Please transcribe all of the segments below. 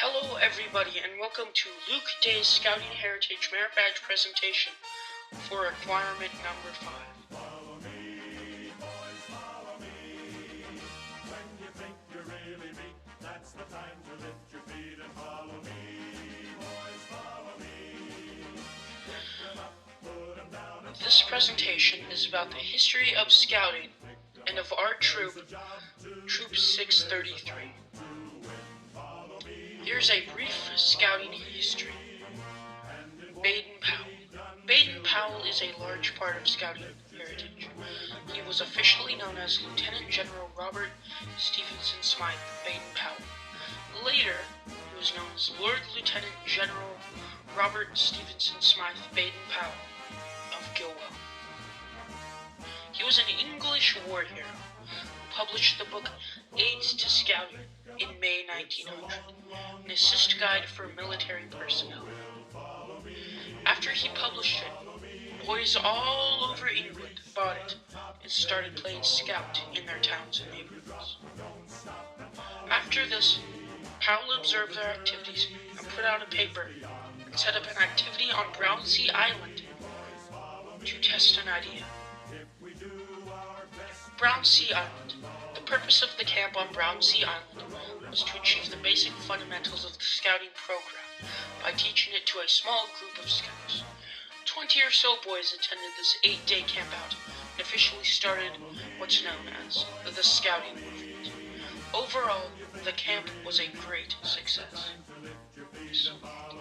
Hello everybody and welcome to Luke Day's Scouting Heritage Merit Badge presentation for requirement number 5. Follow me, boys, follow me. When you think you're really beat, that's the time to lift your feet and follow me, boys, follow me. Pick them up, put them down and This presentation is about the history of scouting and of our troop, Troop 633. Here's a brief scouting history. Baden-Powell. Baden-Powell is a large part of scouting heritage. He was officially known as Lieutenant General Robert Stephenson Smythe Baden-Powell. Later, he was known as Lord Lieutenant General Robert Stephenson Smythe Baden-Powell of Gilwell. He was an English war hero who published the book Aids to Scouting in May 1900, an assist guide for military personnel. After he published it, boys all over England bought it and started playing scout in their towns and neighborhoods. After this, Powell observed their activities and put out a paper and set up an activity on Brownsea Island to test an idea. Brownsea Island. The purpose of the camp on Brownsea Island was to achieve the basic fundamentals of the scouting program by teaching it to a small group of scouts. 20 or so boys attended this 8-day campout and officially started what's known as the scouting movement. Overall, the camp was a great success.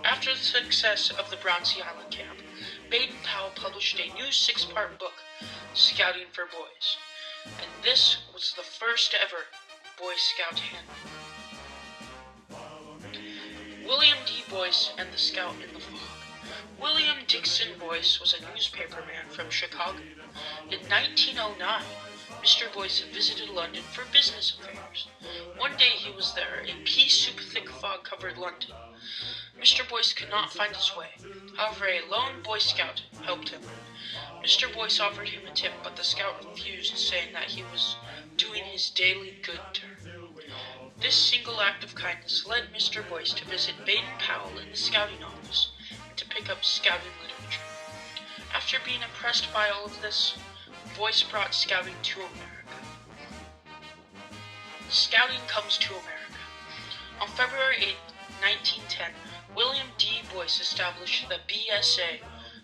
After the success of the Brownsea Island camp, Baden-Powell published a new 6-part book, Scouting for Boys, and this was the first ever Boy Scout handbook. William D. Boyce and the Scout in the Fog. William Dixon Boyce was a newspaperman from Chicago. In 1909, Mr. Boyce visited London for business affairs. One day he was there, a pea-soup-thick fog covered London. Mr. Boyce could not find his way. However, a lone Boy Scout helped him. Mr. Boyce offered him a tip, but the Scout refused, saying that he was doing his daily good turn. This single act of kindness led Mr. Boyce to visit Baden-Powell in the scouting office and to pick up scouting literature. After being impressed by all of this, Boyce brought scouting to America. Scouting comes to America. On February 8, 1910, William D. Boyce established the BSA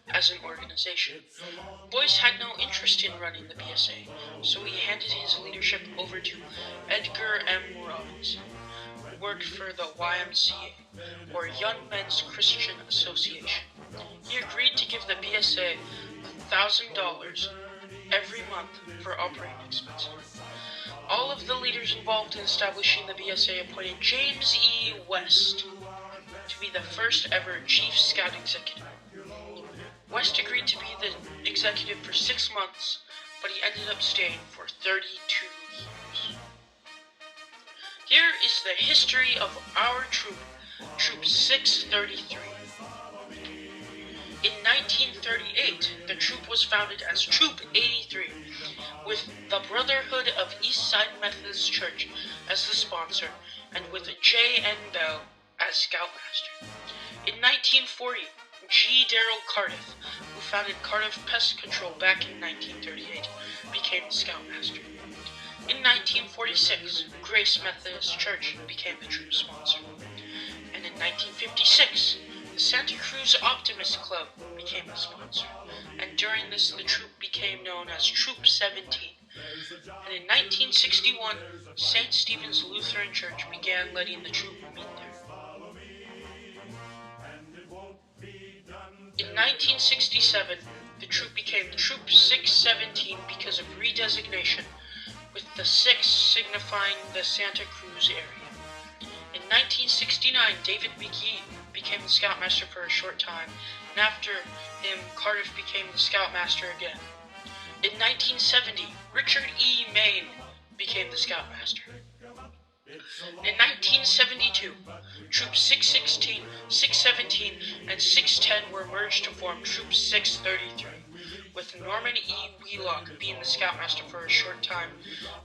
as an organization. Boyce had no interest in running the BSA, so he handed his leadership over to Edgar M. Robinson, who worked for the YMCA, or Young Men's Christian Association. He agreed to give the BSA $1,000 every month for operating expenses. All of the leaders involved in establishing the BSA appointed James E. West to be the first ever Chief Scout Executive. West agreed to be the executive for 6 months, but he ended up staying for 32 years. Here is the history of our troop, Troop 633. In 1938, the troop was founded as Troop 83, with the Brotherhood of East Side Methodist Church as the sponsor, and with J. N. Bell as Scoutmaster. In 1940, G. Darrell Cardiff, who founded Cardiff Pest Control back in 1938, became the Scoutmaster. In 1946, Grace Methodist Church became the troop sponsor. And in 1956, the Santa Cruz Optimist Club became the sponsor. And during this, the troop became known as Troop 17. And in 1961, St. Stephen's Lutheran Church began letting the troop meet there. In 1967, the troop became Troop 617 because of redesignation, with the 6 signifying the Santa Cruz area. In 1969, David McGee became the Scoutmaster for a short time, and after him, Cardiff became the Scoutmaster again. In 1970, Richard E. Maine became the Scoutmaster. In 1972, Troop 616, 617, and 610 were merged to form Troop 633, with Norman E. Wheelock being the Scoutmaster for a short time,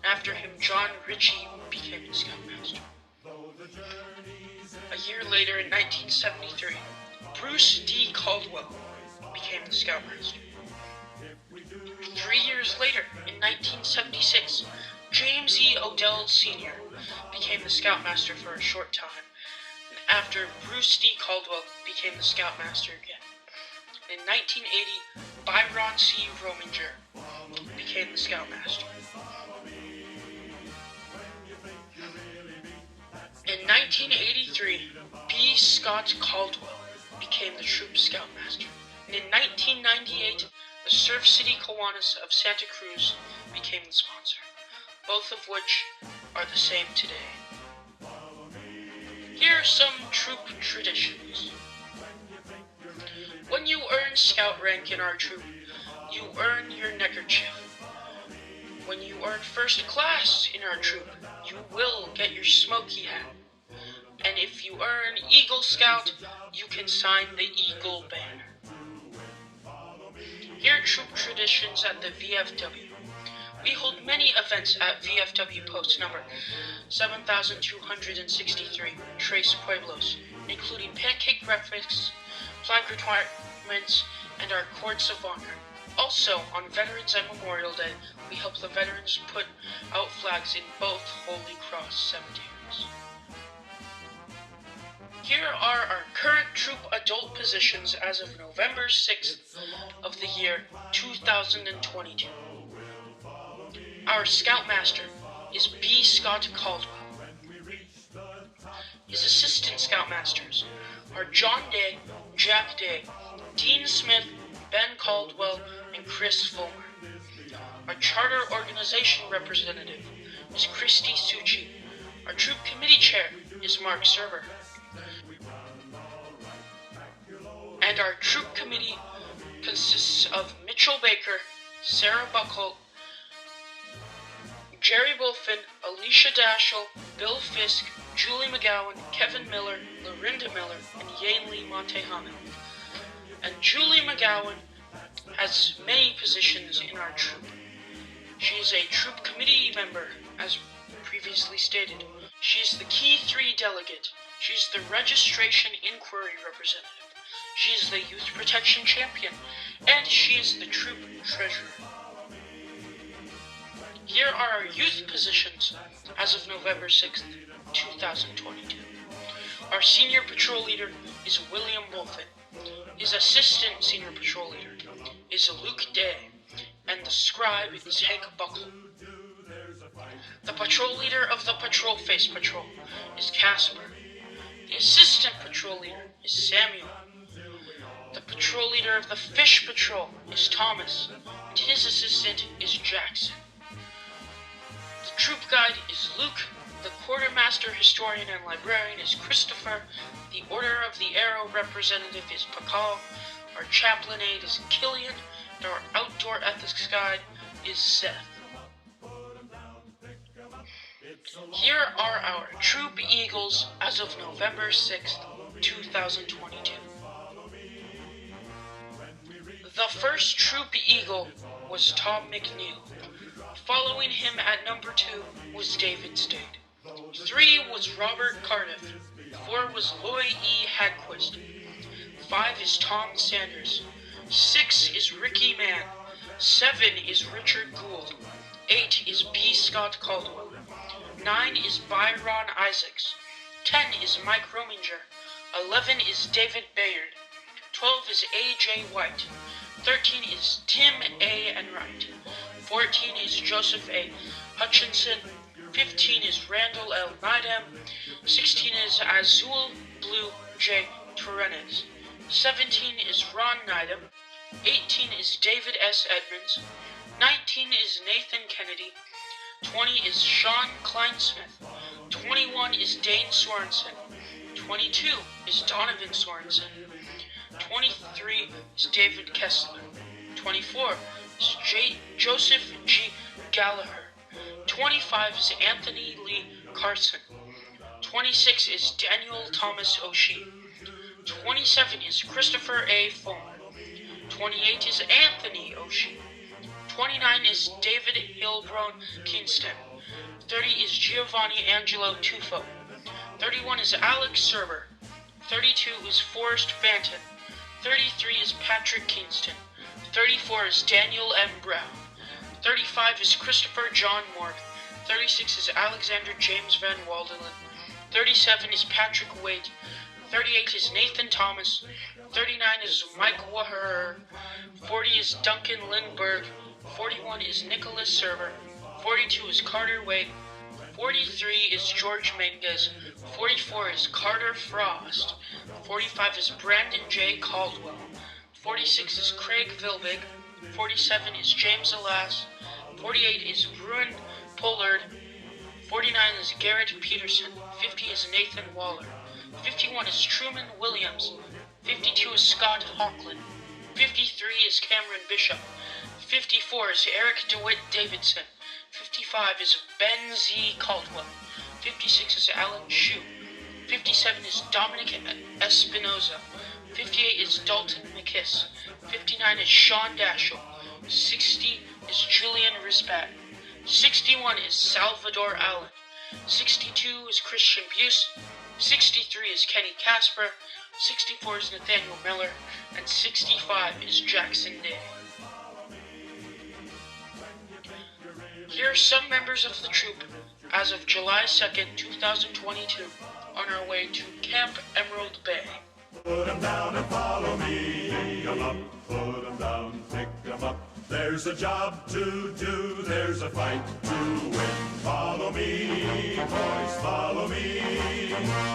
and after him John Ritchie became the Scoutmaster. A year later, in 1973, Bruce D. Caldwell became the Scoutmaster. 3 years later, in 1976, James E. Odell Sr. became the Scoutmaster for a short time, and after Bruce D. Caldwell became the Scoutmaster again. In 1980, Byron C. Rominger became the Scoutmaster. In 1983, B. Scott Caldwell became the Troop Scoutmaster. And in 1998, the Surf City Kiwanis of Santa Cruz became the sponsor, both of which are the same today. Here are some troop traditions. When you earn Scout rank in our troop, you earn your neckerchief. When you earn first class in our troop, you will get your smoky hat. And if you earn Eagle Scout, you can sign the Eagle banner. Here are troop traditions at the VFW. We hold many events at VFW post number 7263, Tres Pueblos, including pancake breakfasts, flag requirements, and our courts of honor. Also, on Veterans and Memorial Day, we help the veterans put out flags in both Holy Cross cemeteries. Here are our current troop adult positions as of November 6th of the year 2022. Our Scoutmaster is B. Scott Caldwell. His assistant Scoutmasters are John Day, Jack Day, Dean Smith, Ben Caldwell, and Chris Fulmer. Our Charter Organization representative is Christy Succi. Our Troop Committee Chair is Mark Serber. And our Troop Committee consists of Mitchell Baker, Sarah Buckholt, Jerry Wolfen, Alicia Dashel, Bill Fisk, Julie McGowan, Kevin Miller, Lorinda Miller, and Yanely Montehamel. And Julie McGowan has many positions in our troop. She is a troop committee member, as previously stated. She is the Key 3 delegate. She is the registration inquiry representative. She is the youth protection champion, and she is the troop treasurer. Here are our youth positions as of November 6th, 2022. Our senior patrol leader is William Wolfen. His assistant senior patrol leader is Luke Day, and the scribe is Hank Buckle. The patrol leader of the Patrol Face Patrol is Casper. The assistant patrol leader is Samuel. The patrol leader of the Fish Patrol is Thomas, and his assistant is Jackson. The troop guide is Luke. The quartermaster, historian, and librarian is Christopher. The Order of the Arrow representative is Pakal. Our chaplain aide is Killian. And our outdoor ethics guide is Seth. Here are our Troop Eagles as of November 6th, 2022. The first Troop Eagle was Tom McNeil. Following him at number 2 was David Stade. 3 was Robert Cardiff. 4 was Loy E. Hadquist. 5 is Tom Sanders. 6 is Ricky Mann. 7 is Richard Gould. 8 is B. Scott Caldwell. 9 is Byron Isaacs. 10 is Mike Rominger. 11 is David Bayard. 12 is A.J. White. 13 is Tim A. Enright. 14 is Joseph A. Hutchinson. 15 is Randall L. Nidam. 16 is Azul Blue J. Torrenes. 17 is Ron Nidam. 18 is David S. Edmonds. 19 is Nathan Kennedy. 20 is Sean Kleinsmith. 21 is Dane Sorensen. 22 is Donovan Sorensen. 23 is David Kessler. 24 is Joseph G. Gallagher. 25 is Anthony Lee Carson. 26 is Daniel Thomas O'Shea. 27 is Christopher A. Fulmer. 28 is Anthony O'Shea. 29 is David Hilbrone Kingston. 30 is Giovanni Angelo Tufo. 31 is Alex Serber. 32 is Forrest Banton. 33 is Patrick Kingston. 34 is Daniel M. Brown. 35 is Christopher John Morgan. 36 is Alexander James Van Waldelen. 37 is Patrick Wade. 38 is Nathan Thomas. 39 is Mike Waher. 40 is Duncan Lindbergh. 41 is Nicholas Server. 42 is Carter Wade. 43 is George Menges. 44 is Carter Frost. 45 is Brandon J. Caldwell. 46 is Craig Vilbig. 47 is James Alas. 48 is Bruin Pollard. 49 is Garrett Peterson. 50 is Nathan Waller. 51 is Truman Williams. 52 is Scott Hawkland. 53 is Cameron Bishop. 54 is Eric DeWitt Davidson. 55 is Ben Z. Caldwell. 56 is Alan Shue. 57 is Dominic Espinoza. 58 is Dalton McKiss. 59 is Sean Dashel. 60 is Julian Risbat. 61 is Salvador Allen. 62 is Christian Buse. 63 is Kenny Casper. 64 is Nathaniel Miller. And 65 is Jackson Day. Here are some members of the troop as of July 2nd, 2022, on our way to Camp Emerald Bay. Put 'em down and follow me. Pick 'em up, put 'em down, pick 'em up. There's a job to do, there's a fight to win. Follow me, boys, follow me.